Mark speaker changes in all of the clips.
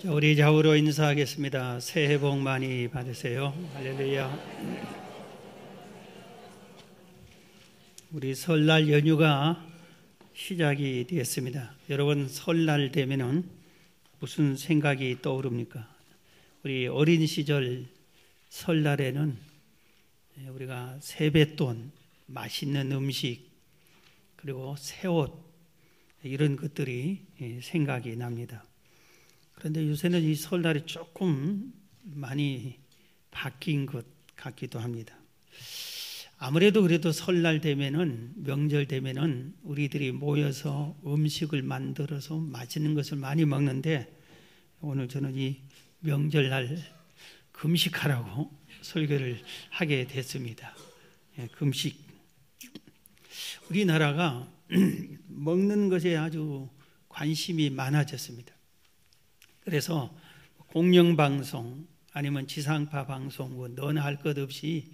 Speaker 1: 자, 우리 좌우로 인사하겠습니다. 새해 복 많이 받으세요. 할렐루야. 우리 설날 연휴가 시작이 되었습니다. 여러분, 설날 되면은 무슨 생각이 떠오릅니까? 우리 어린 시절 설날에는 우리가 세뱃돈, 맛있는 음식, 그리고 새 옷, 이런 것들이 생각이 납니다. 그런데 요새는 이 설날이 조금 많이 바뀐 것 같기도 합니다. 아무래도 그래도 설날 되면은, 명절 되면은 우리들이 모여서 음식을 만들어서 맛있는 것을 많이 먹는데, 오늘 저는 이 명절날 금식하라고 설교를 하게 됐습니다. 금식. 우리나라가 먹는 것에 아주 관심이 많아졌습니다. 그래서 공영방송 아니면 지상파 방송 뭐 너나 할 것 없이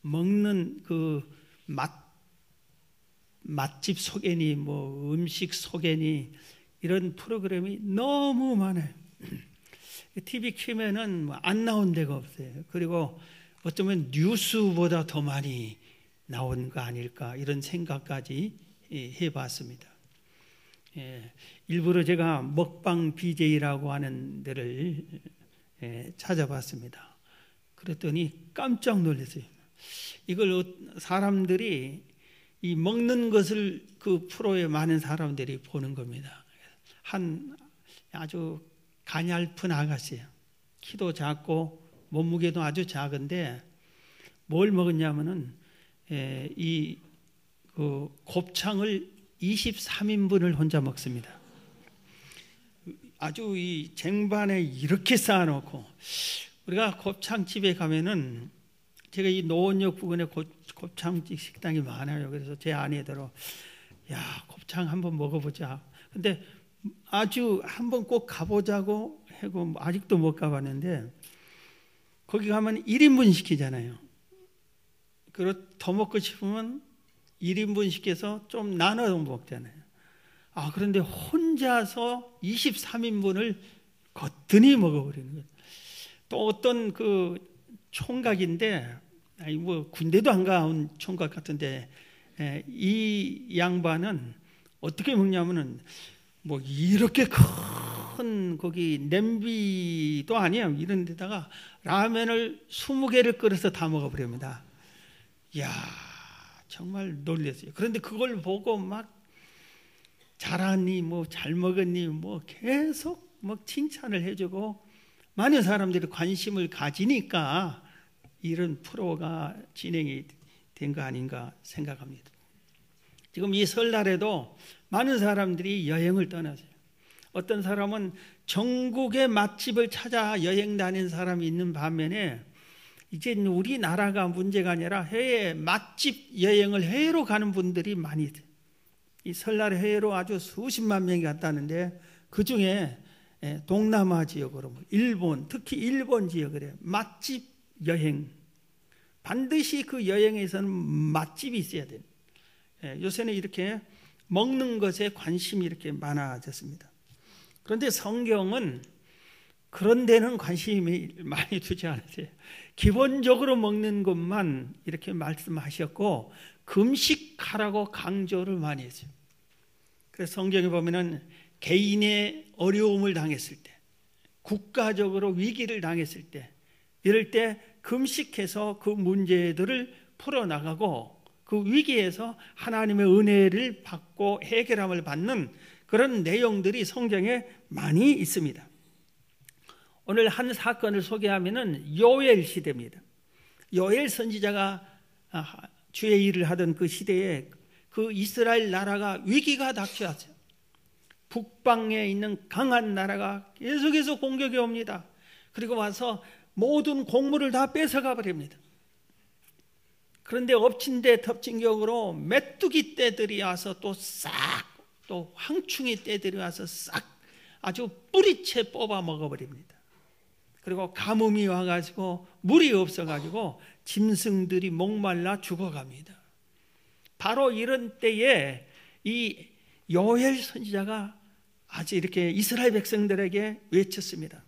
Speaker 1: 먹는 그 맛집 소개니 뭐 음식 소개니 이런 프로그램이 너무 많아요. TV 키면은 안 나온 데가 없어요. 그리고 어쩌면 뉴스보다 더 많이 나온 거 아닐까 이런 생각까지 해봤습니다. 일부러 제가 먹방 BJ라고 하는 데를 찾아봤습니다. 그랬더니 깜짝 놀랐어요. 이걸 사람들이 이 먹는 것을 그 프로에 많은 사람들이 보는 겁니다. 한 아주 가냘픈 아가씨예요. 키도 작고 몸무게도 아주 작은데 뭘 먹었냐면은 이 그 곱창을 23인분을 혼자 먹습니다. 아주 이 쟁반에 이렇게 쌓아놓고, 우리가 곱창집에 가면은 제가 이 노원역 부근에 곱창집 식당이 많아요. 그래서 제 아내들로 야, 곱창 한번 먹어보자. 근데 아주 한번 꼭 가보자고 하고 아직도 못 가봤는데, 거기 가면 1인분 시키잖아요. 그리고 더 먹고 싶으면 1인분 시켜서 좀 나눠 먹잖아요. 그런데 혼자서 23인분을 거뜬히 먹어버리는 거예요. 또 어떤 그 총각인데, 뭐 군대도 안 가온 총각 같은데, 이 양반은 어떻게 먹냐면은 뭐 이렇게 큰 거기 냄비도 아니에요. 이런 데다가 라면을 20개를 끓여서 다 먹어버립니다. 이야, 정말 놀랐어요. 그런데 그걸 보고 막 잘하니 뭐 잘 먹었니 뭐 계속 막 칭찬을 해주고 많은 사람들이 관심을 가지니까 이런 프로가 진행이 된 거 아닌가 생각합니다. 지금 이 설날에도 많은 사람들이 여행을 떠나세요. 어떤 사람은 전국의 맛집을 찾아 여행 다니는 사람이 있는 반면에 이제 우리나라가 문제가 아니라 해외 맛집 여행을 해외로 가는 분들이 많이 있어요. 이 설날에 해외로 아주 수십만 명이 갔다는데, 그 중에 동남아 지역으로 일본, 특히 일본 지역으로 맛집 여행, 반드시 그 여행에서는 맛집이 있어야 돼요. 요새는 이렇게 먹는 것에 관심이 이렇게 많아졌습니다. 그런데 성경은 그런 데는 관심이 많이 두지 않으세요. 기본적으로 먹는 것만 이렇게 말씀하셨고 금식하라고 강조를 많이 했어요. 그래서 성경에 보면은 개인의 어려움을 당했을 때, 국가적으로 위기를 당했을 때, 이럴 때 금식해서 그 문제들을 풀어나가고 그 위기에서 하나님의 은혜를 받고 해결함을 받는 그런 내용들이 성경에 많이 있습니다. 오늘 한 사건을 소개하면은 요엘 시대입니다. 요엘 선지자가 주의 일을 하던 그 시대에 그 이스라엘 나라가 위기가 닥쳐왔어요. 북방에 있는 강한 나라가 계속해서 공격해 옵니다. 그리고 와서 모든 곡물을 다 뺏어가 버립니다. 그런데 엎친 데 덮친 격으로 메뚜기 떼들이 와서 또 황충이 떼들이 와서 싹 아주 뿌리채 뽑아 먹어버립니다. 그리고 가뭄이 와가지고 물이 없어가지고 짐승들이 목말라 죽어갑니다. 바로 이런 때에 이 요엘 선지자가 아주 이렇게 이스라엘 백성들에게 외쳤습니다.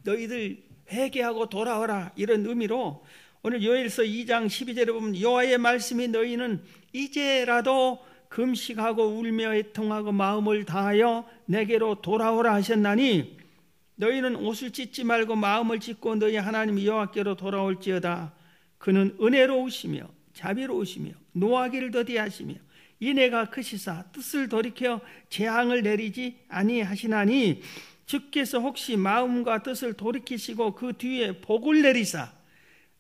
Speaker 1: 너희들 회개하고 돌아오라, 이런 의미로 오늘 요엘서 2장 12절에 보면 여호와의 말씀이 너희는 이제라도 금식하고 울며 애통하고 마음을 다하여 내게로 돌아오라 하셨나니 너희는 옷을 찢지 말고 마음을 찢고 너희 하나님 여호와께로 돌아올지어다. 그는 은혜로우시며 자비로우시며 노하기를 더디하시며 인애가 크시사 뜻을 돌이켜 재앙을 내리지 아니하시나니 주께서 혹시 마음과 뜻을 돌이키시고 그 뒤에 복을 내리사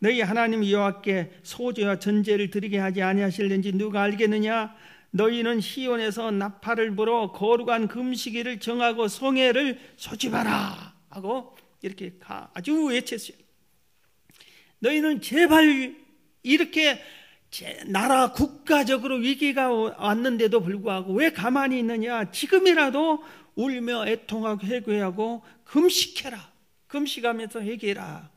Speaker 1: 너희 하나님 여호와께 소제와 전제를 드리게 하지 아니하실는지 누가 알겠느냐? 너희는 시온에서 나팔을 불어 거룩한 금식일을 정하고 성회를 소집하라 하고 이렇게 아주 외쳤어요. 너희는 제발 이렇게 나라 국가적으로 위기가 왔는데도 불구하고 왜 가만히 있느냐? 지금이라도 울며 애통하고 회개하고 금식해라. 금식하면서 회개해라.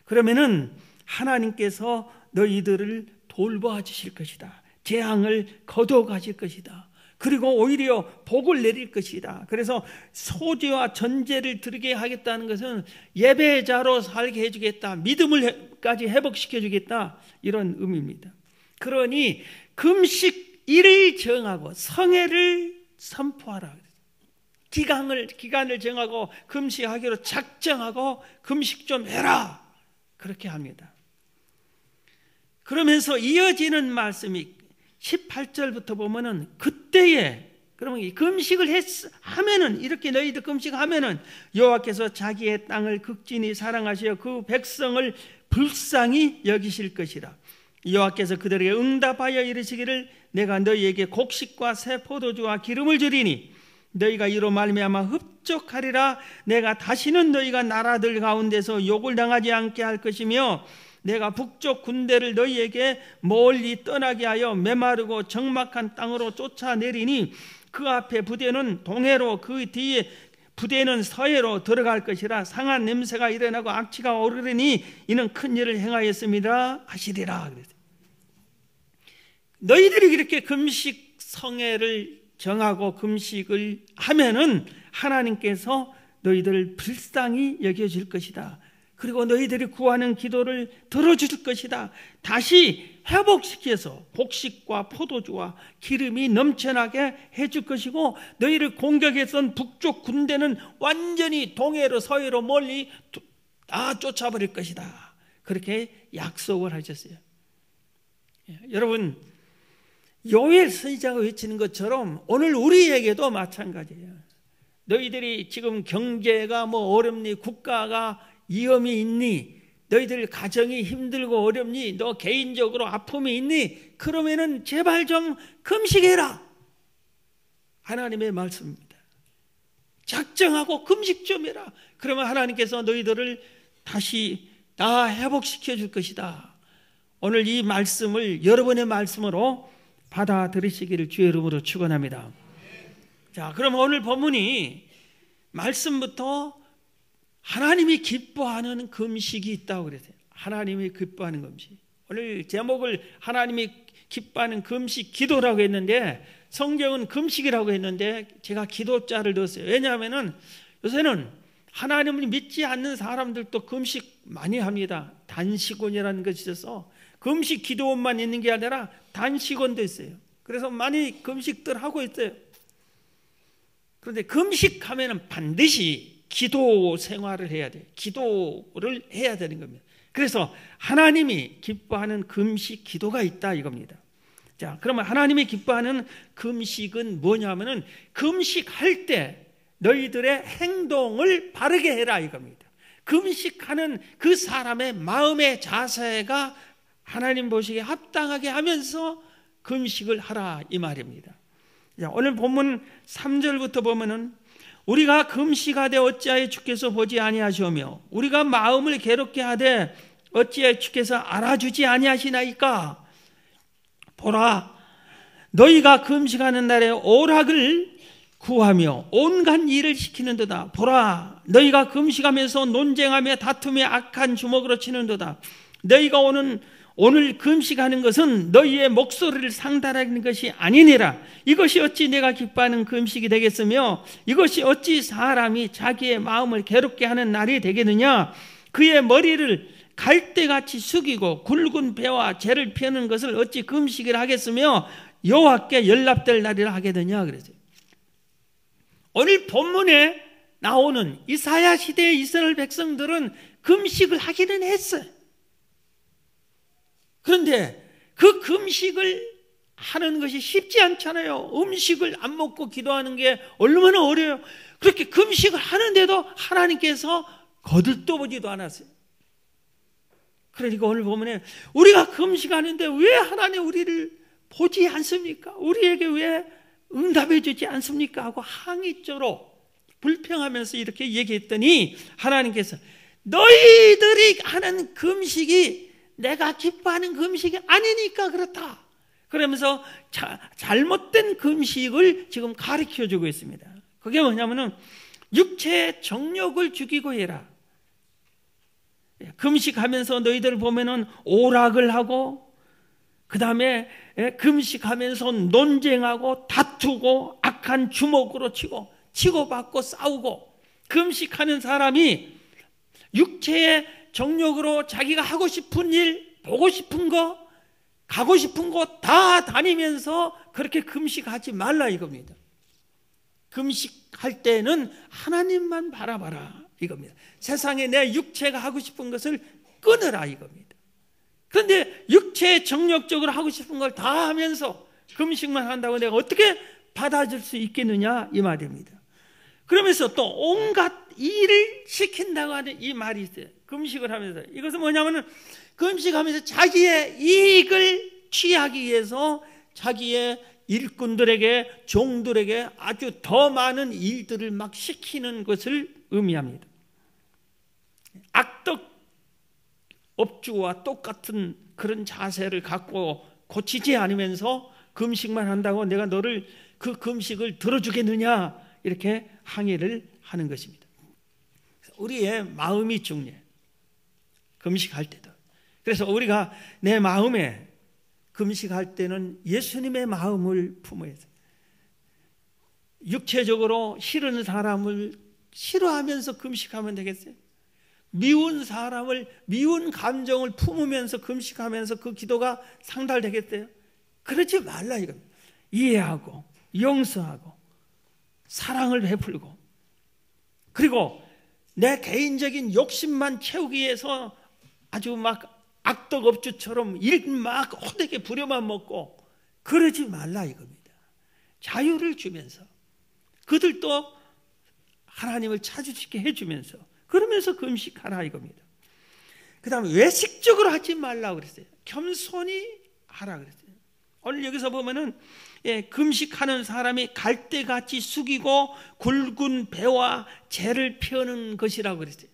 Speaker 1: 그러면은 하나님께서 너희들을 돌보아 주실 것이다. 재앙을 거둬 가실 것이다. 그리고 오히려 복을 내릴 것이다. 그래서 소제와 전제를 드리게 하겠다는 것은 예배자로 살게 해주겠다, 믿음을까지 회복시켜 주겠다, 이런 의미입니다. 그러니 금식일을 정하고 성회를 선포하라. 기간을 정하고 금식하기로 작정하고 금식 좀 해라, 그렇게 합니다. 그러면서 이어지는 말씀이 18절부터 보면은 그때에, 그러면 이 금식을 하면은, 이렇게 너희들 금식하면은 여호와께서 자기의 땅을 극진히 사랑하시어 그 백성을 불쌍히 여기실 것이라. 여호와께서 그들에게 응답하여 이르시기를 내가 너희에게 곡식과 새 포도주와 기름을 주리니 너희가 이로 말미암아 흡족하리라. 내가 다시는 너희가 나라들 가운데서 욕을 당하지 않게 할 것이며 내가 북쪽 군대를 너희에게 멀리 떠나게 하여 메마르고 적막한 땅으로 쫓아내리니 그 앞에 부대는 동해로 그 뒤에 부대는 서해로 들어갈 것이라. 상한 냄새가 일어나고 악취가 오르니 이는 큰 일을 행하였습니다 하시리라. 너희들이 이렇게 금식 성회를 정하고 금식을 하면은 하나님께서 너희들을 불쌍히 여겨줄 것이다. 그리고 너희들이 구하는 기도를 들어줄 것이다. 다시 회복시켜서 곡식과 포도주와 기름이 넘쳐나게 해줄 것이고 너희를 공격했던 북쪽 군대는 완전히 동해로 서해로 멀리 다 쫓아버릴 것이다. 그렇게 약속을 하셨어요. 여러분, 요엘 선지자가 외치는 것처럼 오늘 우리에게도 마찬가지예요. 너희들이 지금 경제가 어렵니, 국가가 위험이 있니, 너희들 가정이 힘들고 어렵니, 너 개인적으로 아픔이 있니, 그러면은 제발 좀 금식해라. 하나님의 말씀입니다. 작정하고 금식 좀 해라. 그러면 하나님께서 너희들을 다시 다 회복시켜 줄 것이다. 오늘 이 말씀을 여러분의 말씀으로 받아들이시기를 주의 이름으로 축원합니다. 자, 그럼 오늘 본문이 말씀부터 하나님이 기뻐하는 금식이 있다고 그랬어요. 하나님이 기뻐하는 금식. 오늘 제목을 하나님이 기뻐하는 금식 기도라고 했는데 성경은 금식이라고 했는데 제가 기도자를 넣었어요. 왜냐하면 요새는 하나님을 믿지 않는 사람들도 금식 많이 합니다. 단식원이라는 것이 있어서 금식 기도원만 있는 게 아니라 단식원도 있어요. 그래서 많이 금식들 하고 있어요. 그런데 금식하면 반드시 기도 생활을 해야 돼요. 기도를 해야 되는 겁니다. 그래서 하나님이 기뻐하는 금식 기도가 있다 이겁니다. 자, 그러면 하나님이 기뻐하는 금식은 뭐냐면은 금식할 때 너희들의 행동을 바르게 해라 이겁니다. 금식하는 그 사람의 마음의 자세가 하나님 보시기에 합당하게 하면서 금식을 하라 이 말입니다. 자, 오늘 본문 3절부터 보면은 우리가 금식하되 어찌하여 주께서 보지 아니하시오며 우리가 마음을 괴롭게 하되 어찌하여 주께서 알아주지 아니하시나이까. 보라, 너희가 금식하는 날에 오락을 구하며 온갖 일을 시키는도다. 보라, 너희가 금식하면서 논쟁하며 다투며 악한 주먹으로 치는도다. 너희가 오늘 금식하는 것은 너희의 목소리를 상달하는 것이 아니니라. 이것이 어찌 내가 기뻐하는 금식이 되겠으며 이것이 어찌 사람이 자기의 마음을 괴롭게 하는 날이 되겠느냐. 그의 머리를 갈대같이 숙이고 굵은 배와 재를 피우는 것을 어찌 금식이라 하겠으며 여호와께 연락될 날이라 하겠느냐 그랬어요. 오늘 본문에 나오는 이사야 시대의 이스라엘 백성들은 금식을 하기는 했어요. 그런데 그 금식을 하는 것이 쉽지 않잖아요. 음식을 안 먹고 기도하는 게 얼마나 어려워요. 그렇게 금식을 하는데도 하나님께서 거들떠보지도 않았어요. 그러니까 오늘 보면 우리가 금식하는데 왜 하나님 우리를 보지 않습니까? 우리에게 왜 응답해 주지 않습니까? 하고 항의적으로 불평하면서 이렇게 얘기했더니 하나님께서 너희들이 하는 금식이 내가 기뻐하는 금식이 아니니까 그렇다. 그러면서 잘못된 금식을 지금 가르쳐주고 있습니다. 그게 뭐냐면은 육체의 정욕을 죽이고 해라. 금식하면서 너희들 보면은 오락을 하고 그 다음에 금식하면서 논쟁하고 다투고 악한 주먹으로 치고받고 싸우고 금식하는 사람이 육체의 정욕으로 자기가 하고 싶은 일, 보고 싶은 거, 가고 싶은 곳 다 다니면서 그렇게 금식하지 말라 이겁니다. 금식할 때는 하나님만 바라봐라 이겁니다. 세상에 내 육체가 하고 싶은 것을 끊으라 이겁니다. 그런데 육체의 정욕적으로 하고 싶은 걸 다 하면서 금식만 한다고 내가 어떻게 받아줄 수 있겠느냐 이 말입니다. 그러면서 또 온갖 일을 시킨다고 하는 이 말이 있어요. 금식을 하면서. 이것은 뭐냐면은 금식하면서 자기의 이익을 취하기 위해서 자기의 일꾼들에게 종들에게 아주 더 많은 일들을 막 시키는 것을 의미합니다. 악덕 업주와 똑같은 그런 자세를 갖고 고치지 않으면서 금식만 한다고 내가 너를 그 금식을 들어주겠느냐 이렇게 항의를 하는 것입니다. 우리의 마음이 중요해요. 금식할 때도. 그래서 우리가 내 마음에 금식할 때는 예수님의 마음을 품어야 돼요. 육체적으로 싫은 사람을 싫어하면서 금식하면 되겠어요? 미운 사람을 미운 감정을 품으면서 금식하면서 그 기도가 상달되겠어요? 그러지 말라 이겁니다. 이해하고 용서하고 사랑을 베풀고 그리고 내 개인적인 욕심만 채우기 위해서 아주 막 악덕업주처럼 일 막 호되게 부려만 먹고 그러지 말라 이겁니다. 자유를 주면서 그들도 하나님을 찾을 수 있게 해주면서 그러면서 금식하라 이겁니다. 그 다음에 외식적으로 하지 말라 그랬어요. 겸손히 하라 그랬어요. 오늘 여기서 보면은 금식하는 사람이 갈대같이 숙이고 굵은 배와 재를 펴는 것이라고 그랬어요.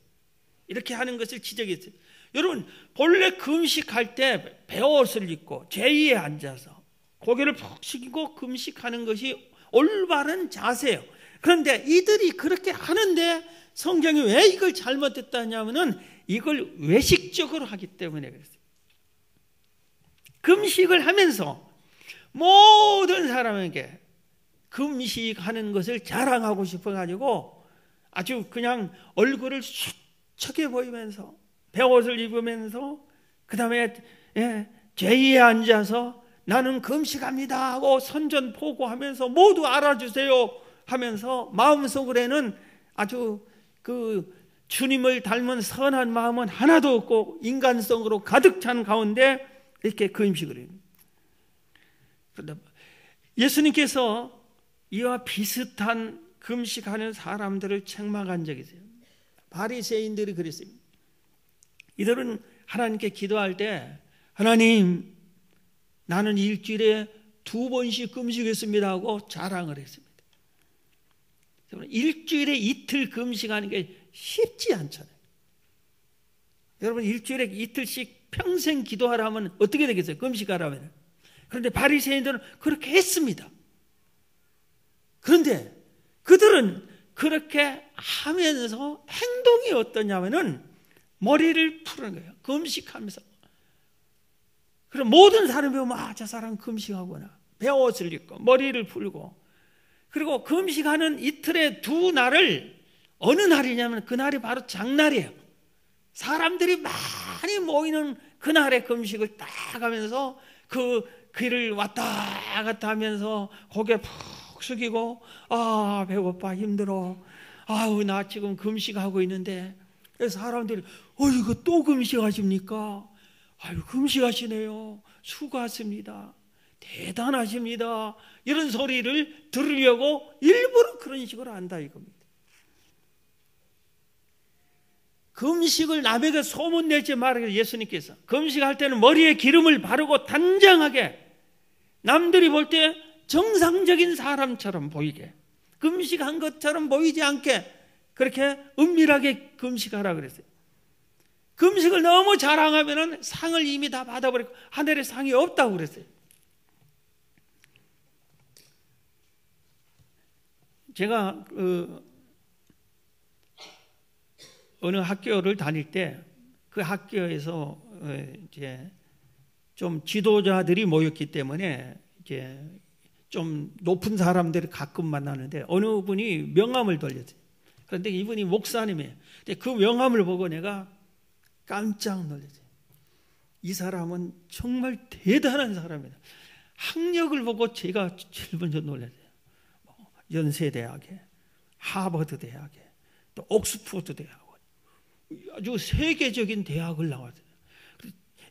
Speaker 1: 이렇게 하는 것을 지적했어요. 여러분 본래 금식할 때 베옷을 입고 제위에 앉아서 고개를 푹 숙이고 금식하는 것이 올바른 자세예요. 그런데 이들이 그렇게 하는데 성경이 왜 이걸 잘못했다 하냐면은 이걸 외식적으로 하기 때문에 그랬어요. 금식을 하면서 모든 사람에게 금식하는 것을 자랑하고 싶어가지고 아주 그냥 얼굴을 수척해 보이면서 베옷을 입으면서 그 다음에 제위에 앉아서 나는 금식합니다 하고 선전포고하면서 모두 알아주세요 하면서 마음속으로는 아주 그 주님을 닮은 선한 마음은 하나도 없고 인간성으로 가득 찬 가운데 이렇게 금식을 해요. 그런데 예수님께서 이와 비슷한 금식하는 사람들을 책망한 적이 있어요. 바리새인들이 그랬어요. 이들은 하나님께 기도할 때 하나님 나는 일주일에 2번씩 금식했습니다 하고 자랑을 했습니다. 일주일에 이틀 금식하는 게 쉽지 않잖아요. 여러분 일주일에 이틀씩 평생 기도하라면 어떻게 되겠어요? 금식하라면. 그런데 바리새인들은 그렇게 했습니다. 그런데 그들은 그렇게 하면서 행동이 어떠냐면은 머리를 푸는 거예요. 금식하면서 그럼 모든 사람이 보면 저 사람 금식하구나. 베옷을 입고 머리를 풀고. 그리고 금식하는 이틀의 두 날을 어느 날이냐면 그날이 바로 장날이에요. 사람들이 많이 모이는 그날의 금식을 딱 하면서 그 길을 왔다 갔다 하면서 고개 푹 숙이고 배고파 힘들어. 나 지금 금식하고 있는데 사람들이 이거 또 금식하십니까? 금식하시네요. 수고하십니다. 대단하십니다. 이런 소리를 들으려고 일부러 그런 식으로 한다 이겁니다. 금식을 남에게 소문내지 말아요. 예수님께서 금식할 때는 머리에 기름을 바르고 단정하게 남들이 볼 때 정상적인 사람처럼 보이게 금식한 것처럼 보이지 않게 그렇게 은밀하게 금식하라 그랬어요. 금식을 너무 자랑하면 상을 이미 다 받아버리고 하늘에 상이 없다고 그랬어요. 제가 어느 학교를 다닐 때 그 학교에서 이제 좀 지도자들이 모였기 때문에 이제 좀 높은 사람들을 가끔 만나는데 어느 분이 명함을 돌렸어요. 그런데 이분이 목사님이에요. 근데 그 명함을 보고 내가 깜짝 놀랐어요. 이 사람은 정말 대단한 사람이다. 학력을 보고 제가 제일 먼저 놀랐어요. 연세대학에, 하버드 대학에, 또 옥스퍼드 대학, 아주 세계적인 대학을 나왔어요.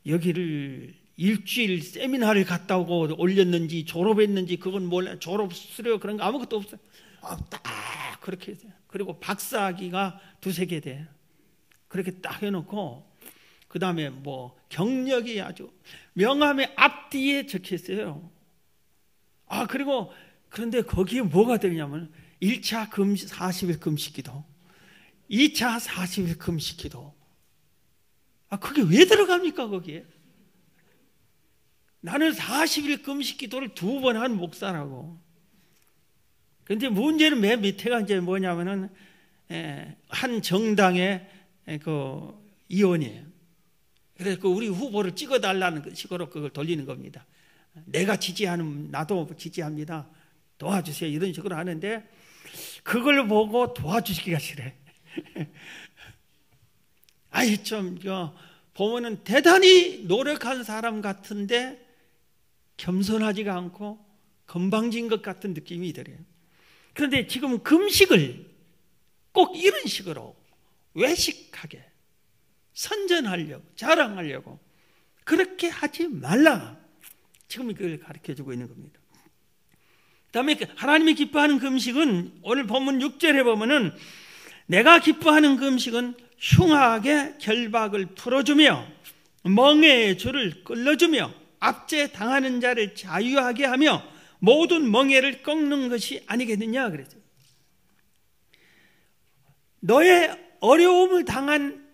Speaker 1: 여기를 일주일 세미나를 갔다 오고 올렸는지 졸업했는지 그건 몰라요. 졸업 수료 그런 거 아무것도 없어요. 딱 그렇게 했어요. 그리고 박사학위가 2-3개 돼요. 그렇게 딱 해놓고 그 다음에 뭐 경력이 아주 명함의 앞뒤에 적혀있어요. 그리고 그런데 거기에 뭐가 되냐면 1차 40일 금식기도 2차 40일 금식기도 그게 왜 들어갑니까 거기에? 나는 40일 금식기도를 2번 한 목사라고. 그런데 문제는 맨 밑에가 이제 뭐냐면은 한 정당의 그 의원이에요. 그래서 그 우리 후보를 찍어달라는 식으로 그걸 돌리는 겁니다. 내가 지지하는 나도 지지합니다. 도와주세요. 이런 식으로 하는데 그걸 보고 도와주시기가 싫어. 좀 보면은 대단히 노력한 사람 같은데 겸손하지가 않고 건방진 것 같은 느낌이 들어요. 그런데 지금 금식을 꼭 이런 식으로 외식하게 선전하려고 자랑하려고 그렇게 하지 말라. 지금 이걸 가르쳐주고 있는 겁니다. 그다음에 하나님이 기뻐하는 금식은 오늘 본문 6절에 보면은 내가 기뻐하는 금식은 흉악의 결박을 풀어주며 멍에의 줄을 끌어주며 압제 당하는 자를 자유하게 하며 모든 멍에를 꺾는 것이 아니겠느냐 그랬어요. 너의 어려움을 당한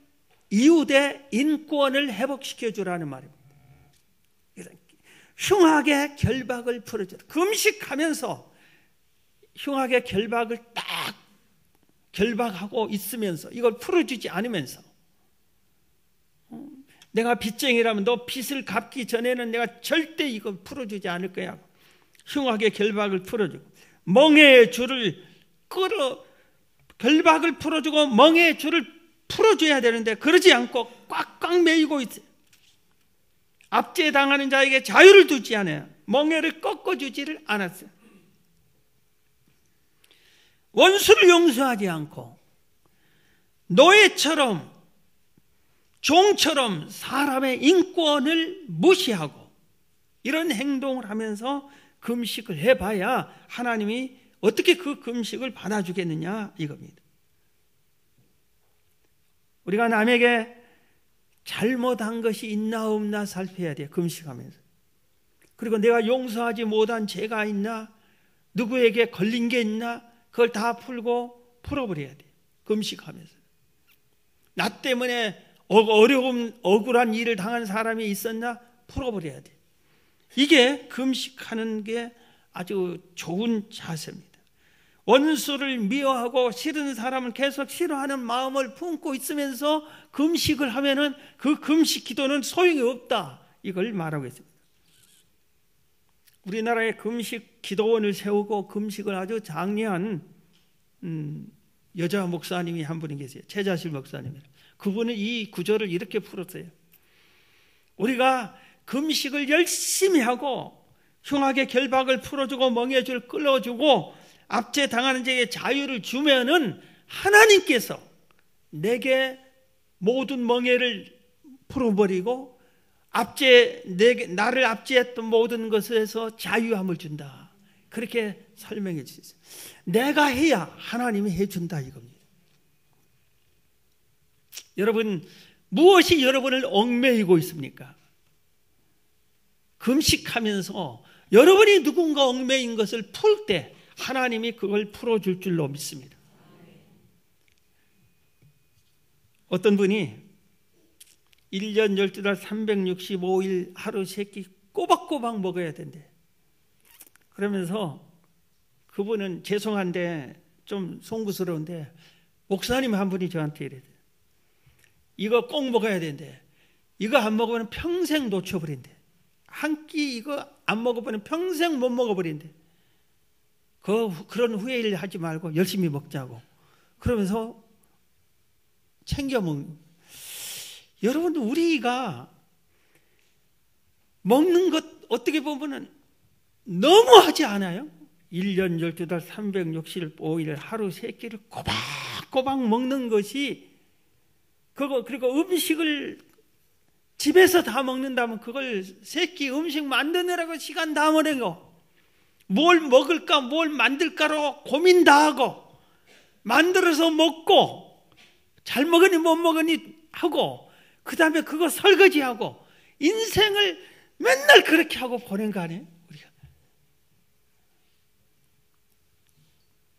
Speaker 1: 이웃의 인권을 회복시켜 주라는 말입니다. 흉악의 결박을 풀어주라. 금식하면서 흉악의 결박을 딱 결박하고 있으면서 이걸 풀어주지 않으면서 내가 빚쟁이라면 너 빚을 갚기 전에는 내가 절대 이걸 풀어주지 않을 거야. 흉악의 결박을 풀어주고 멍에의 줄을 결박을 풀어주고 멍에의 줄을 풀어줘야 되는데 그러지 않고 꽉꽉 매이고 있어요. 압제당하는 자에게 자유를 두지 않아요. 멍에를 꺾어주지를 않았어요. 원수를 용서하지 않고 노예처럼 종처럼 사람의 인권을 무시하고 이런 행동을 하면서 금식을 해봐야 하나님이 어떻게 그 금식을 받아주겠느냐 이겁니다. 우리가 남에게 잘못한 것이 있나 없나 살펴야 돼요. 금식하면서. 그리고 내가 용서하지 못한 죄가 있나 누구에게 걸린 게 있나 그걸 다 풀고 풀어버려야 돼요. 금식하면서. 나 때문에 어려움 억울한 일을 당한 사람이 있었나 풀어버려야 돼요. 이게 금식하는 게 아주 좋은 자세입니다. 원수를 미워하고 싫은 사람을 계속 싫어하는 마음을 품고 있으면서 금식을 하면은 그 금식 기도는 소용이 없다. 이걸 말하고 있습니다. 우리나라에 금식 기도원을 세우고 금식을 아주 장려한 여자 목사님이 한 분이 계세요. 최자실 목사님이라. 그분은 이 구절을 이렇게 풀었어요. 우리가 금식을 열심히 하고 흉악의 결박을 풀어주고 멍에줄 끌어주고 압제 당하는 자에게 자유를 주면은 하나님께서 내게 모든 멍에를 풀어버리고 나를 압제했던 모든 것에서 자유함을 준다. 그렇게 설명해 주셨어요. 내가 해야 하나님이 해준다 이겁니다. 여러분, 무엇이 여러분을 얽매이고 있습니까? 금식하면서 여러분이 누군가 얽매인 것을 풀 때 하나님이 그걸 풀어줄 줄로 믿습니다. 어떤 분이 1년 12달 365일 하루 3끼 꼬박꼬박 먹어야 된대. 그러면서 그분은 죄송한데 좀 송구스러운데 목사님 한 분이 저한테 이래요. 이거 꼭 먹어야 된대. 이거 안 먹으면 평생 놓쳐버린대. 한 끼 이거 안 먹어보면 평생 못 먹어버린대. 그런 후회를 하지 말고 열심히 먹자고. 그러면서 챙겨 먹는. 여러분, 우리가 먹는 것 어떻게 보면은 너무하지 않아요? 1년 12달 365일 하루 3끼를 꼬박꼬박 먹는 것이 그리고 음식을 집에서 다 먹는다면 그걸 3끼 음식 만드느라고 시간 다 보내고 뭘 먹을까 뭘 만들까로 고민 다 하고 만들어서 먹고 잘 먹으니 못 먹으니 하고 그 다음에 그거 설거지하고 인생을 맨날 그렇게 하고 보낸 거 아니에요? 우리가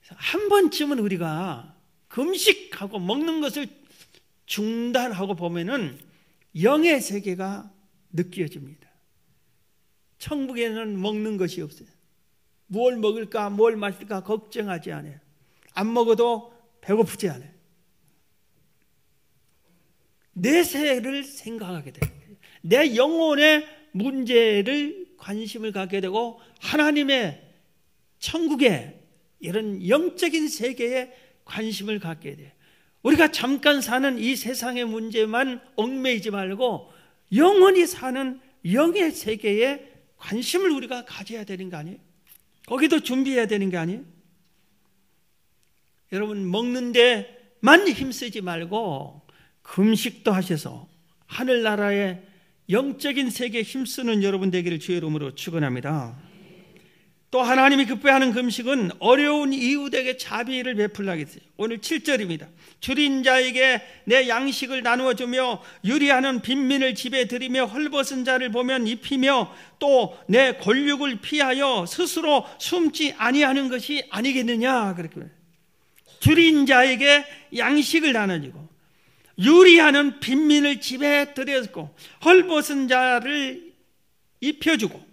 Speaker 1: 한 번쯤은 우리가 금식하고 먹는 것을 중단하고 보면은 영의 세계가 느껴집니다. 천국에는 먹는 것이 없어요. 뭘 먹을까 뭘 마실까 걱정하지 않아요. 안 먹어도 배고프지 않아요. 내세를 생각하게 돼요. 내 영혼의 문제를 관심을 갖게 되고 하나님의 천국의 이런 영적인 세계에 관심을 갖게 돼요. 우리가 잠깐 사는 이 세상의 문제만 얽매이지 말고 영원히 사는 영의 세계에 관심을 우리가 가져야 되는 거 아니에요? 거기도 준비해야 되는 거 아니에요? 여러분, 먹는 데만 힘쓰지 말고 금식도 하셔서 하늘나라의 영적인 세계에 힘쓰는 여러분 되기를 주의 이름으로 축원합니다. 또 하나님이 기뻐하는 금식은 어려운 이웃에게 자비를 베풀라고 했어요. 오늘 7절입니다. 줄인 자에게 내 양식을 나누어 주며 유리하는 빈민을 집에 들이며 헐벗은 자를 보면 입히며 또 내 권력을 피하여 스스로 숨지 아니하는 것이 아니겠느냐. 그렇게 줄인 자에게 양식을 나눠주고 유리하는 빈민을 집에 들여주고 헐벗은 자를 입혀주고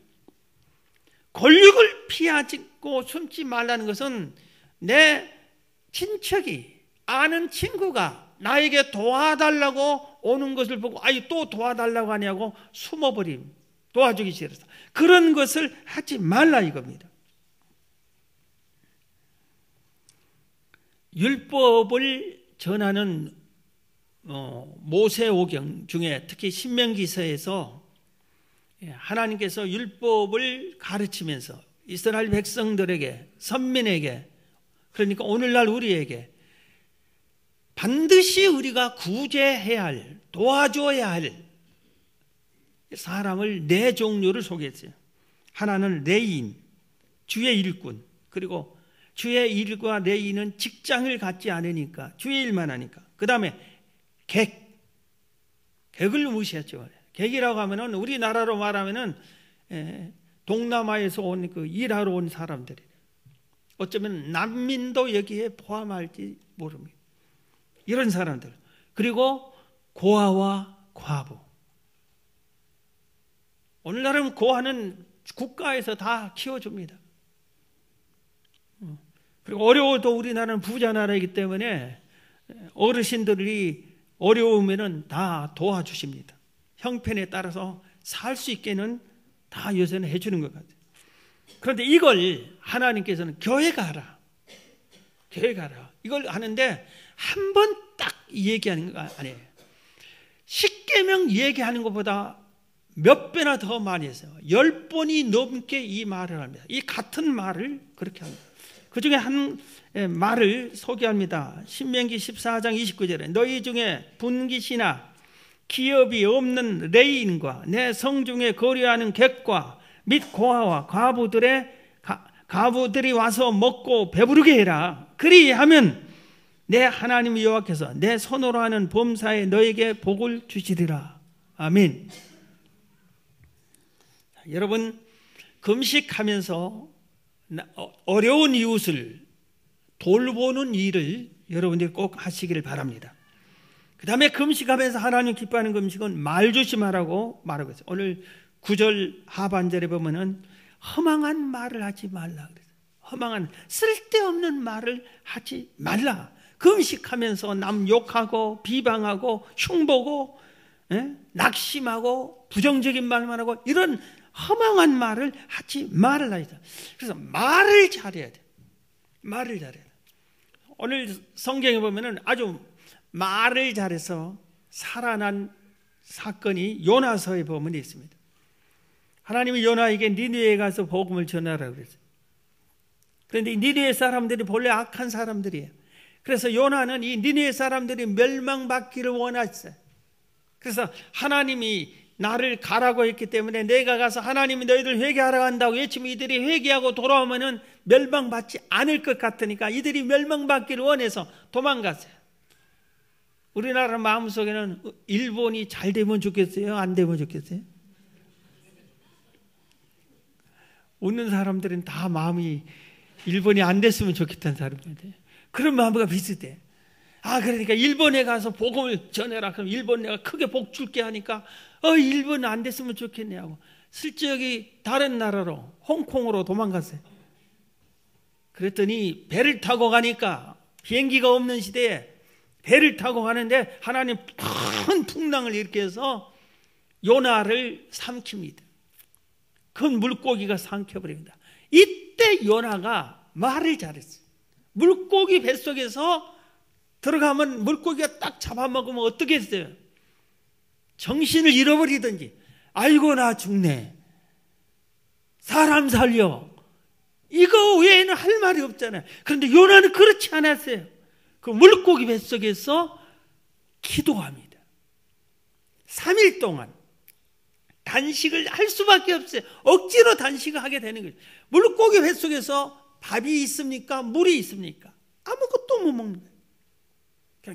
Speaker 1: 권력을 피하고 숨지 말라는 것은 내 친척이 아는 친구가 나에게 도와달라고 오는 것을 보고 또 도와달라고 하냐고 숨어버림, 도와주기 싫어서 그런 것을 하지 말라 이겁니다. 율법을 전하는 모세오경 중에 특히 신명기서에서 하나님께서 율법을 가르치면서 이스라엘 백성들에게 선민에게 그러니까 오늘날 우리에게 반드시 우리가 구제해야 할 도와줘야 할 사람을 네 종류를 소개했어요. 하나는 레위인, 주의 일꾼. 그리고 주의 일과 레위인은 직장을 갖지 않으니까 주의 일만 하니까. 그 다음에 객을 무시했죠. 객이라고 하면은 우리나라로 말하면은 동남아에서 온 그 일하러 온 사람들이 어쩌면 난민도 여기에 포함할지 모릅니다. 이런 사람들. 그리고 고아와 과부. 오늘날은 고아는 국가에서 다 키워줍니다. 그리고 어려워도 우리나라는 부자 나라이기 때문에 어르신들이 어려우면은 다 도와주십니다. 형편에 따라서 살 수 있게는 다 요새는 해주는 것 같아요. 그런데 이걸 하나님께서는 교회 가라, 교회 가라 이걸 하는데 한 번 딱 얘기하는 거 아니에요. 10계명 얘기하는 것보다 몇 배나 더 많이 했어요. 10번이 넘게 이 말을 합니다. 이 같은 말을 그렇게 합니다. 그 중에 한 말을 소개합니다. 신명기 14장 29절에 너희 중에 분깃이나 기업이 없는 레인과 내 성중에 거류하는 객과 및 고아와 과부들이 와서 먹고 배부르게 해라. 그리하면 내 하나님 여호와께서 내 손으로 하는 범사에 너에게 복을 주시리라. 아멘. 여러분, 금식하면서 어려운 이웃을 돌보는 일을 여러분들이 꼭 하시기를 바랍니다. 그 다음에 금식하면서 하나님 기뻐하는 금식은 말 조심하라고 말하고 있어요. 오늘 9절 하반절에 보면은 허망한 말을 하지 말라 그래요. 허망한 쓸데없는 말을 하지 말라. 금식하면서 남 욕하고 비방하고 흉보고 낙심하고 부정적인 말만 하고 이런 허망한 말을 하지 말라 했다. 그래서 말을 잘해야 돼. 말을 잘해야 돼. 오늘 성경에 보면은 아주 말을 잘해서 살아난 사건이 요나서에 보면 있습니다. 하나님이 요나에게 니느웨에 가서 복음을 전하라고 그랬어요. 그런데 니느웨 사람들이 본래 악한 사람들이에요. 그래서 요나는 이 니느웨 사람들이 멸망받기를 원했어요. 그래서 하나님이 나를 가라고 했기 때문에 내가 가서 하나님이 너희들 회개하라고 한다고 외치면 이들이 회개하고 돌아오면은 멸망받지 않을 것 같으니까 이들이 멸망받기를 원해서 도망갔어요. 우리나라 마음속에는 일본이 잘 되면 좋겠어요? 안 되면 좋겠어요? 웃는 사람들은 다 마음이 일본이 안 됐으면 좋겠다는 사람들인데 그런 마음과 비슷해. 그러니까 일본에 가서 복음을 전해라. 그럼 일본 내가 크게 복 줄게 하니까 일본 안 됐으면 좋겠네 하고 슬쩍이 다른 나라로 홍콩으로 도망갔어요. 그랬더니 배를 타고 가니까 비행기가 없는 시대에 배를 타고 가는데 하나님 큰 풍랑을 일으켜서 요나를 삼킵니다. 큰 물고기가 삼켜버립니다. 이때 요나가 말을 잘했어요. 물고기 뱃속에서 들어가면 물고기가 딱 잡아먹으면 어떻게 했어요? 정신을 잃어버리든지 아이고 나 죽네, 사람 살려, 이거 외에는 할 말이 없잖아요. 그런데 요나는 그렇지 않았어요. 그 물고기 뱃속에서 기도합니다. 3일 동안 단식을 할 수밖에 없어요. 억지로 단식을 하게 되는 거죠. 물고기 뱃속에서 밥이 있습니까? 물이 있습니까? 아무것도 못 먹는 거예요.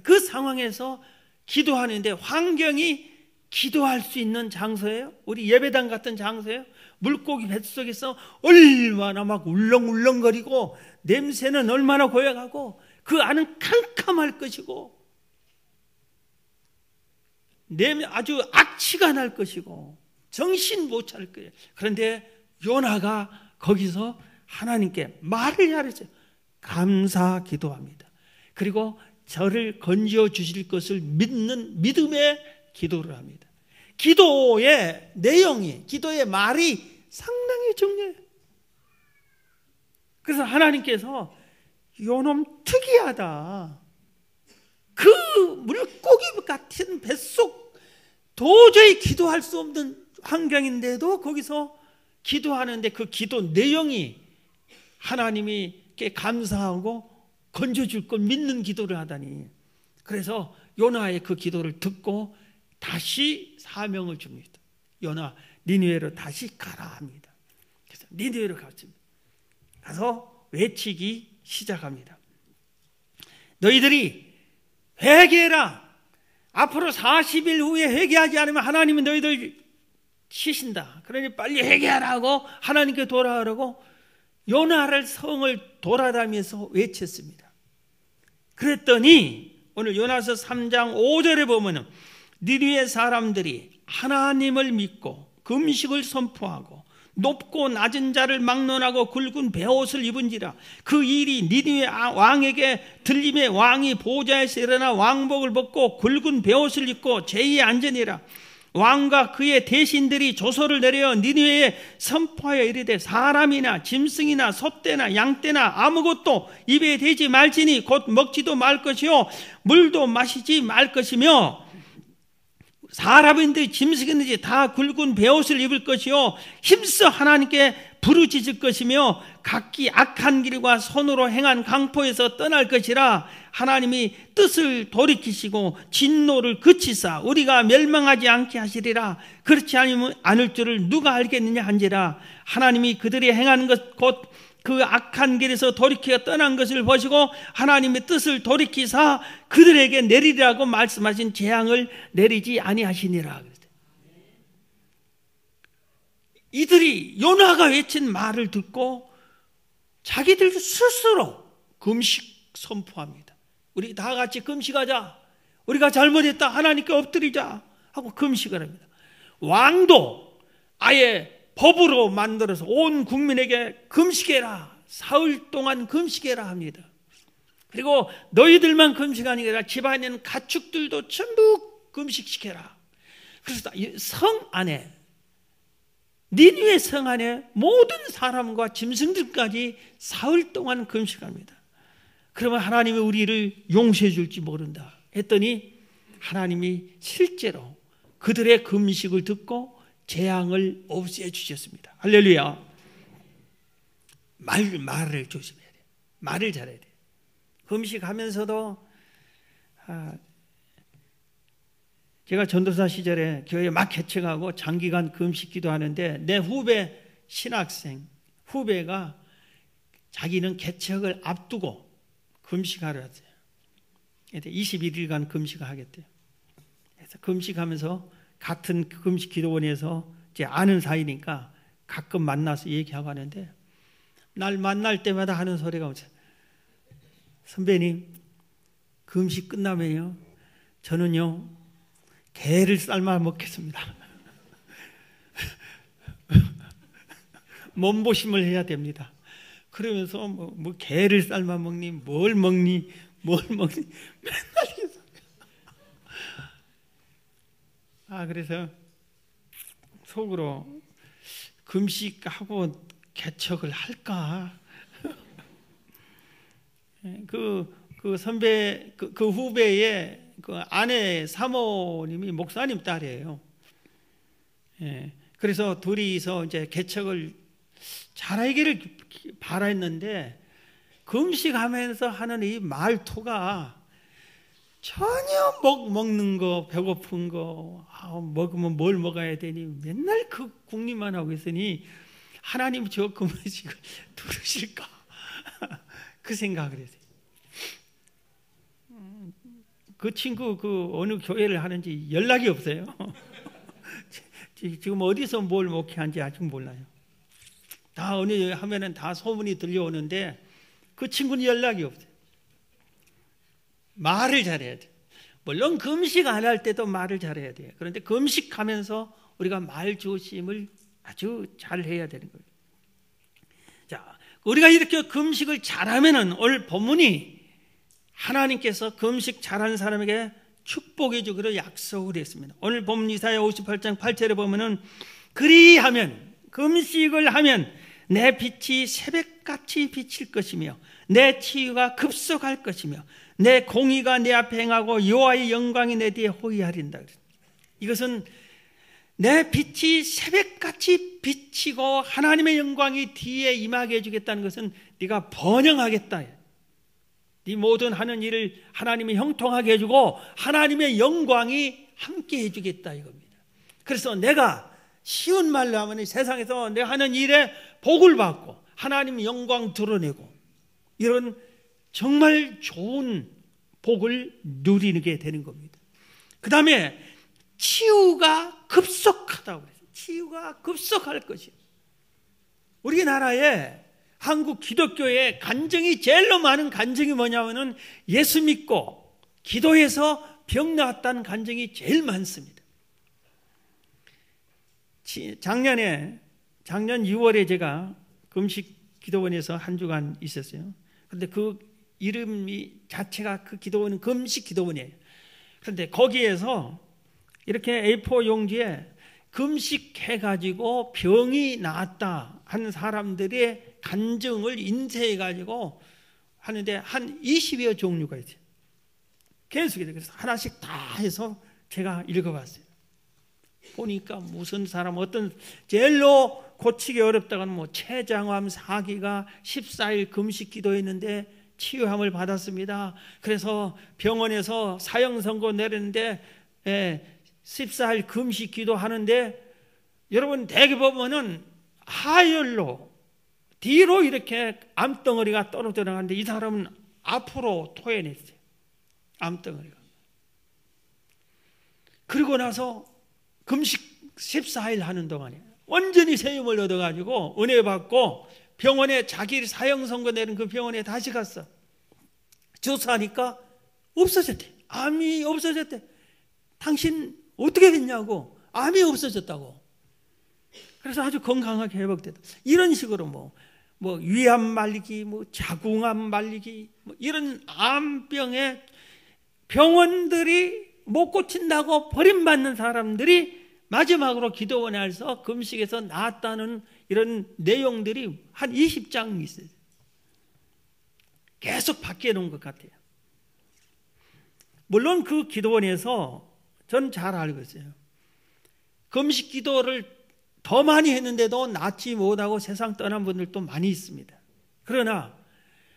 Speaker 1: 그 상황에서 기도하는데 환경이 기도할 수 있는 장소예요. 우리 예배당 같은 장소예요. 물고기 뱃속에서 얼마나 막 울렁울렁거리고 냄새는 얼마나 고약하고 그 안은 캄캄할 것이고 아주 악취가 날 것이고 정신 못 차릴 거예요. 그런데 요나가 거기서 하나님께 말을 잘했어요. 감사 기도합니다. 그리고 저를 건져 주실 것을 믿는 믿음의 기도를 합니다. 기도의 내용이, 기도의 말이 상당히 중요해요. 그래서 하나님께서 요놈 특이하다. 그 물고기 같은 뱃속 도저히 기도할 수 없는 환경인데도 거기서 기도하는데 그 기도 내용이 하나님께 감사하고 건져줄 걸 믿는 기도를 하다니. 그래서 요나의 그 기도를 듣고 다시 사명을 줍니다. 요나 니느웨로 다시 가라 합니다. 그래서 니느웨로 갔습니다. 가서 외치기 시작합니다. 너희들이 회개해라. 앞으로 40일 후에 회개하지 않으면 하나님은 너희들 치신다. 그러니 빨리 회개하라고 하나님께 돌아오라고 요나를 성을 돌아다니면서 외쳤습니다. 그랬더니 오늘 요나서 3장 5절에 보면은 니느웨 사람들이 하나님을 믿고 금식을 선포하고 높고 낮은 자를 막론하고 굵은 베옷을 입은지라. 그 일이 니느웨 왕에게 들림에 왕이 보좌에서 일어나 왕복을 벗고 굵은 베옷을 입고 제의에 앉으니라. 왕과 그의 대신들이 조서를 내려 니느웨에 선포하여 이르되 사람이나 짐승이나 소떼나 양떼나 아무것도 입에 대지 말지니 곧 먹지도 말 것이요 물도 마시지 말 것이며 사람인지 짐승이든지 다 굵은 베옷을 입을 것이요 힘써 하나님께 부르짖을 것이며 각기 악한 길과 손으로 행한 강포에서 떠날 것이라. 하나님이 뜻을 돌이키시고 진노를 그치사 우리가 멸망하지 않게 하시리라. 그렇지 않을 줄을 누가 알겠느냐 한지라. 하나님이 그들이 행하는 것 곧 그 악한 길에서 돌이켜 떠난 것을 보시고 하나님의 뜻을 돌이키사 그들에게 내리라고 말씀하신 재앙을 내리지 아니하시니라. 이들이 요나가 외친 말을 듣고 자기들 스스로 금식 선포합니다. 우리 다 같이 금식하자. 우리가 잘못했다. 하나님께 엎드리자 하고 금식을 합니다. 왕도 아예 법으로 만들어서 온 국민에게 금식해라. 사흘 동안 금식해라 합니다. 그리고 너희들만 금식하는 게 아니라 집안에 있는 가축들도 전부 금식시켜라. 그래서 성 안에 니느웨 성 안에 모든 사람과 짐승들까지 사흘 동안 금식합니다. 그러면 하나님이 우리를 용서해 줄지 모른다 했더니 하나님이 실제로 그들의 금식을 듣고 재앙을 없애 주셨습니다. 할렐루야. 말을 조심해야 돼. 말을 잘해야 돼. 금식하면서도 제가 전도사 시절에 교회 막 개척하고 장기간 금식 기도하는데 내 후배 신학생 후배가 자기는 개척을 앞두고 금식하려 했어요. 21일간 금식을 하겠대요. 그래서 금식하면서 같은 금식 기도원에서 이제 아는 사이니까 가끔 만나서 얘기하고 하는데 날 만날 때마다 하는 소리가 없어요. 선배님, 금식 끝나면요 저는요 게를 삶아 먹겠습니다. 몸보심을 해야 됩니다. 그러면서 뭐 게를 삶아 먹니 뭘 먹니 맨날 계속. 그래서 속으로 금식하고 개척을 할까? 그 선배 그 후배의 그 아내 사모님이 목사님 딸이에요. 그래서 둘이서 이제 개척을 잘하기를 바랐는데 금식하면서 하는 이 말투가 전혀 먹는 거 배고픈 거 먹으면 뭘 먹어야 되니 맨날 그 궁리만 하고 있으니 하나님 저 금식을 들으실까 그 생각을 했어요. 그 친구 어느 교회를 하는지 연락이 없어요. 지금 어디서 뭘 목회한지 아직 몰라요. 다 어느 하면은 다 소문이 들려오는데 그 친구는 연락이 없어요. 말을 잘해야 돼. 물론 금식 안 할 때도 말을 잘해야 돼요. 그런데 금식하면서 우리가 말 조심을 아주 잘해야 되는 거예요. 자, 우리가 이렇게 금식을 잘하면은 오늘 본문이 하나님께서 금식 잘하는 사람에게 축복해 주기로 약속을 했습니다. 오늘 본문 이사야 58장 8절에 보면은 그리하면 금식을 하면 내 빛이 새벽같이 비칠 것이며 내 치유가 급속할 것이며 내 공의가 내 앞에 행하고 여호와의 영광이 내 뒤에 호위하린다. 이것은 내 빛이 새벽같이 비치고 하나님의 영광이 뒤에 임하게 해주겠다는 것은 네가 번영하겠다. 네 모든 하는 일을 하나님이 형통하게 해주고 하나님의 영광이 함께 해주겠다 이겁니다. 그래서 내가 쉬운 말로 하면 세상에서 내가 하는 일에 복을 받고 하나님의 영광 드러내고 이런 정말 좋은 복을 누리게 되는 겁니다. 그 다음에 치유가 급속하다고 그랬어요. 치유가 급속할 것이에요. 우리나라에 한국 기독교의 간증이 제일로 많은 간증이 뭐냐면은 예수 믿고 기도해서 병 나았다는 간증이 제일 많습니다. 작년 6월에 제가 금식 기도원에서 한 주간 있었어요. 그런데 그 이름이 자체가 그 기도원은 금식 기도원이에요. 그런데 거기에서 이렇게 A4 용지에 금식해가지고 병이 나았다 하는 사람들의 간증을 인쇄해가지고 하는데 한 20여 종류가 있어요. 계속 그래서 하나씩 다 해서 제가 읽어봤어요. 보니까 무슨 사람 어떤 제일로 고치기 어렵다고는 뭐 췌장암 4기가 14일 금식 기도했는데 치유함을 받았습니다. 그래서 병원에서 사형 선고 내렸는데 14일 금식 기도하는데 여러분 대개 보면은 하열로 뒤로 이렇게 암덩어리가 떨어져 나가는데 이 사람은 앞으로 토해냈어요. 암덩어리가. 그리고 나서 금식 14일 하는 동안에 완전히 새 힘을 얻어가지고 은혜 받고 병원에 자기 사형 선고 내린 그 병원에 다시 갔어. 조사하니까 없어졌대. 암이 없어졌대. 당신 어떻게 했냐고. 암이 없어졌다고. 그래서 아주 건강하게 회복됐다. 이런 식으로 뭐 위암 말리기, 뭐 자궁암 말리기, 뭐 이런 암병에 병원들이 못 고친다고 버림받는 사람들이 마지막으로 기도원에 와서 금식에서 나았다는 이런 내용들이 한 20장 있어요. 계속 바뀌어 놓은 것 같아요. 물론 그 기도원에서 전 잘 알고 있어요. 금식 기도를 더 많이 했는데도 낫지 못하고 세상 떠난 분들도 많이 있습니다. 그러나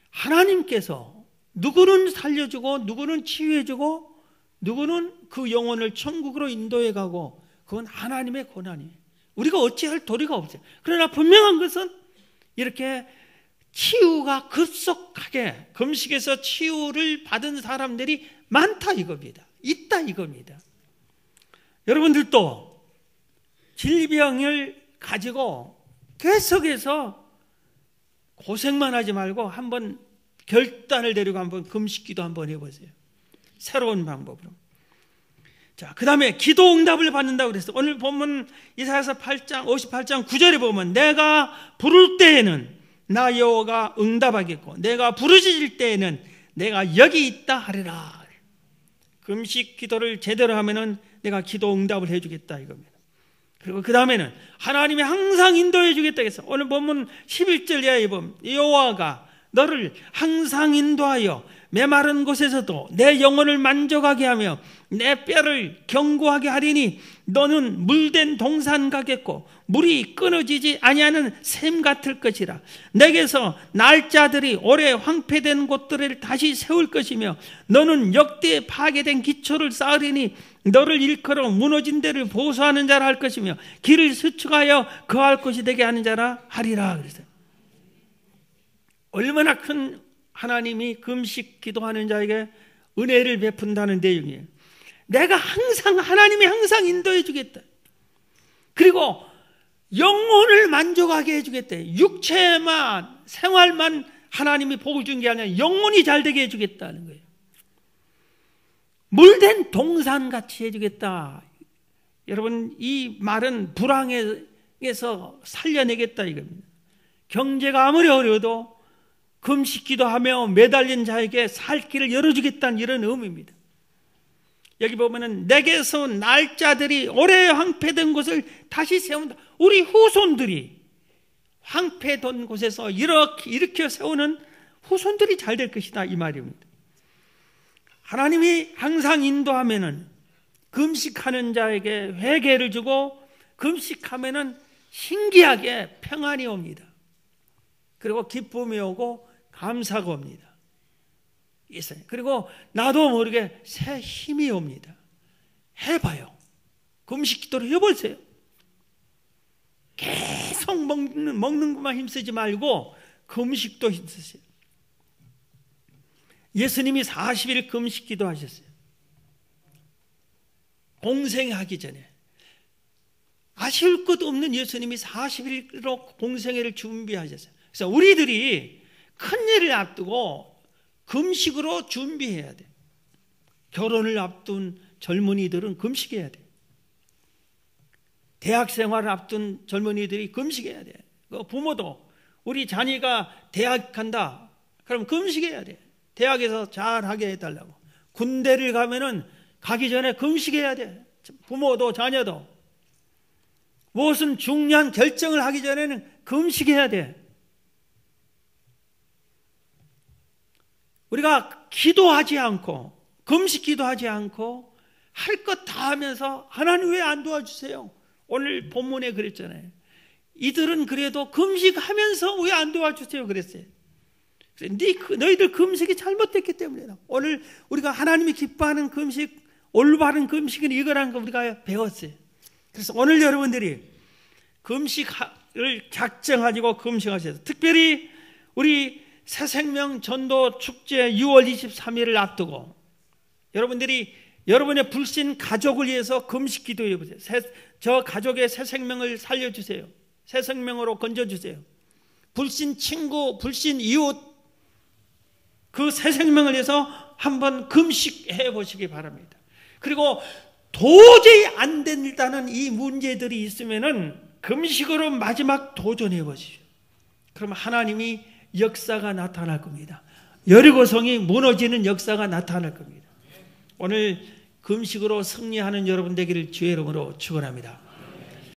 Speaker 1: 하나님께서 누구는 살려주고 누구는 치유해주고 누구는 그 영혼을 천국으로 인도해 가고 그건 하나님의 권한이에요. 우리가 어찌할 도리가 없어요. 그러나 분명한 것은 이렇게 치유가 급속하게 금식에서 치유를 받은 사람들이 많다 이겁니다. 있다 이겁니다. 여러분들도 질병을 가지고 계속해서 고생만 하지 말고 한번 결단을 내리고 한번 금식기도 한번 해보세요. 새로운 방법으로. 자, 그 다음에 기도 응답을 받는다고 그랬어요. 오늘 보면 이사야서 8장 58장 9절에 보면 내가 부를 때에는 나 여호와가 응답하겠고 내가 부르짖을 때에는 내가 여기 있다 하리라. 금식 기도를 제대로 하면은 내가 기도 응답을 해주겠다 이겁니다. 그리고 그 다음에는 하나님이 항상 인도해 주겠다 했어. 오늘 보면 11절 이하에 보면 여호와가 너를 항상 인도하여 메마른 곳에서도 내 영혼을 만족하게 하며 내 뼈를 견고하게 하리니 너는 물된 동산 가겠고 물이 끊어지지 아니하는 샘 같을 것이라. 내게서 날짜들이 오래 황폐된 곳들을 다시 세울 것이며 너는 역대 파괴된 기초를 쌓으리니 너를 일컬어 무너진 데를 보수하는 자라 할 것이며 길을 수축하여 거할 곳이 되게 하는 자라 하리라. 그랬어요. 얼마나 큰 하나님이 금식 기도하는 자에게 은혜를 베푼다는 내용이에요. 내가 항상 하나님이 항상 인도해 주겠다. 그리고 영혼을 만족하게 해주겠다. 육체만 생활만 하나님이 복을 준 게 아니라 영혼이 잘 되게 해주겠다는 거예요. 물된 동산같이 해주겠다. 여러분 이 말은 불황에서 살려내겠다 이겁니다. 경제가 아무리 어려워도 금식기도 하며 매달린 자에게 살 길을 열어주겠다는 이런 의미입니다. 여기 보면은 내게서 날짜들이 오래 황폐된 곳을 다시 세운다. 우리 후손들이 황폐된 곳에서 이렇게 세우는 후손들이 잘 될 것이다 이 말입니다. 하나님이 항상 인도하면은 금식하는 자에게 회개를 주고 금식하면은 신기하게 평안이 옵니다. 그리고 기쁨이 오고 감사가 옵니다. 있어요. 그리고 나도 모르게 새 힘이 옵니다. 해봐요. 금식 기도를 해보세요. 계속 먹는 것만 힘쓰지 말고 금식도 힘쓰세요. 예수님이 40일 금식 기도하셨어요. 공생하기 전에. 아쉬울 것 없는 예수님이 40일로 공생애를 준비하셨어요. 그래서 우리들이 큰 일을 앞두고 금식으로 준비해야 돼. 결혼을 앞둔 젊은이들은 금식해야 돼. 대학 생활을 앞둔 젊은이들이 금식해야 돼. 부모도 우리 자녀가 대학 간다. 그럼 금식해야 돼. 대학에서 잘하게 해달라고. 군대를 가면은 가기 전에 금식해야 돼. 부모도 자녀도. 무엇은 중요한 결정을 하기 전에는 금식해야 돼. 우리가 기도하지 않고 금식 기도하지 않고 할 것 다 하면서 하나님 왜 안 도와주세요? 오늘 본문에 그랬잖아요. 이들은 그래도 금식하면서 왜 안 도와주세요? 그랬어요. 너희들 금식이 잘못됐기 때문에. 오늘 우리가 하나님이 기뻐하는 금식, 올바른 금식은 이거라는 거 우리가 배웠어요. 그래서 오늘 여러분들이 금식을 작정하시고 금식하셔서, 특별히 우리 새생명 전도 축제 6월 23일을 앞두고 여러분들이 여러분의 불신 가족을 위해서 금식 기도해 보세요. 저 가족의 새 생명을 살려주세요. 새 생명으로 건져주세요. 불신 친구, 불신 이웃, 그 새 생명을 위해서 한번 금식해 보시기 바랍니다. 그리고 도저히 안 된다는 이 문제들이 있으면은 금식으로 마지막 도전해 보시죠. 그러면 하나님이 역사가 나타날 겁니다. 여리고성이 무너지는 역사가 나타날 겁니다. 오늘 금식으로 승리하는 여러분 되기를 주의 이름으로 축원합니다.